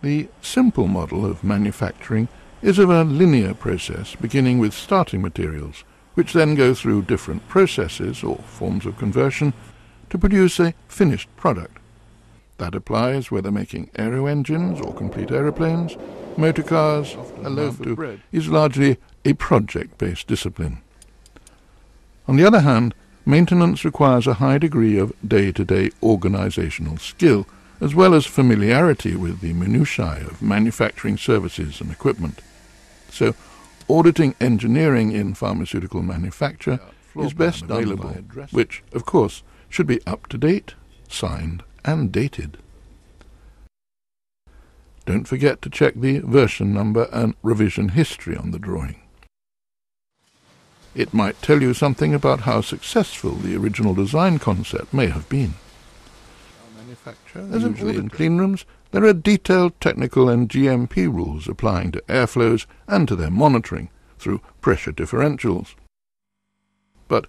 The simple model of manufacturing is of a linear process beginning with starting materials, which then go through different processes or forms of conversion to produce a finished product. That applies whether making aero engines or complete aeroplanes, motor cars, a loaf of bread is largely a project-based discipline. On the other hand, maintenance requires a high degree of day-to-day organizational skill, as well as familiarity with the minutiae of manufacturing services and equipment. So, auditing engineering in pharmaceutical manufacture is best done by which, of course, should be up-to-date, signed, and dated. Don't forget to check the version number and revision history on the drawing. It might tell you something about how successful the original design concept may have been. As usually in cleanrooms, there are detailed technical and GMP rules applying to airflows and to their monitoring through pressure differentials. But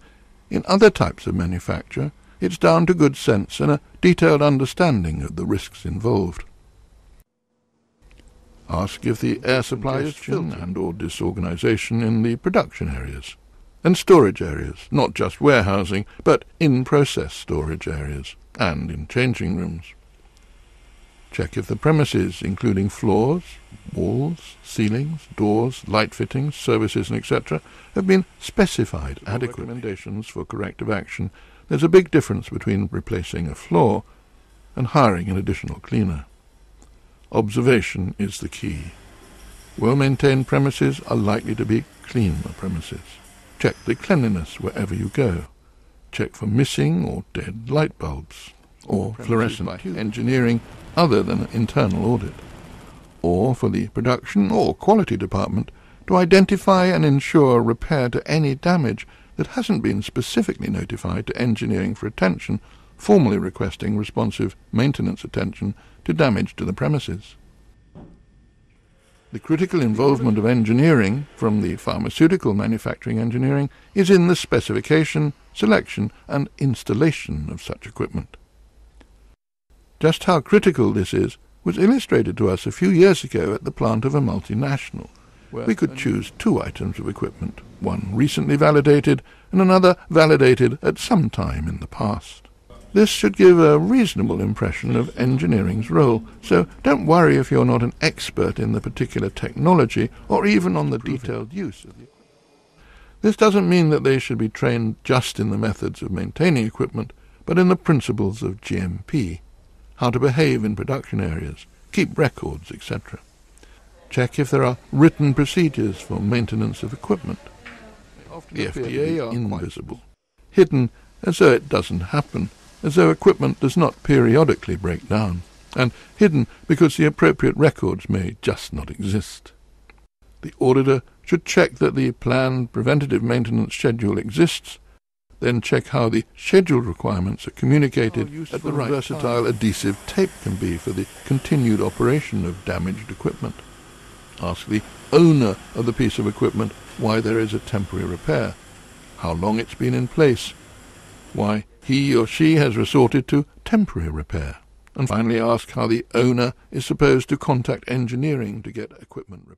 in other types of manufacture, it's down to good sense and a detailed understanding of the risks involved. Ask if the air supply is filtered and/or disorganization in the production areas and storage areas, not just warehousing, but in-process storage areas and in changing rooms. Check if the premises, including floors, walls, ceilings, doors, light fittings, services, and etc., have been specified adequate recommendations for corrective action. There's a big difference between replacing a floor and hiring an additional cleaner. Observation is the key. Well-maintained premises are likely to be cleaner premises. Check the cleanliness wherever you go. Check for missing or dead light bulbs, or fluorescent engineering other than internal audit, or for the production or quality department to identify and ensure repair to any damage that hasn't been specifically notified to engineering for attention, formally requesting responsive maintenance attention to damage to the premises. The critical involvement of engineering from the pharmaceutical manufacturing engineering is in the specification, selection, and installation of such equipment. Just how critical this is was illustrated to us a few years ago at the plant of a multinational, where we could choose two items of equipment, one recently validated and another validated at some time in the past. This should give a reasonable impression of engineering's role, so don't worry if you're not an expert in the particular technology or even on the detailed use of the equipment. This doesn't mean that they should be trained just in the methods of maintaining equipment, but in the principles of GMP, how to behave in production areas, keep records, etc. Check if there are written procedures for maintenance of equipment. The FDA are invisible, hidden as though it doesn't happen, as though equipment does not periodically break down, and hidden because the appropriate records may just not exist. The auditor should check that the planned preventative maintenance schedule exists, then check how the scheduled requirements are communicated at the right versatile adhesive tape can be for the continued operation of damaged equipment. Ask the owner of the piece of equipment why there is a temporary repair, how long it's been in place, why he or she has resorted to temporary repair, and finally ask how the owner is supposed to contact engineering to get equipment repaired.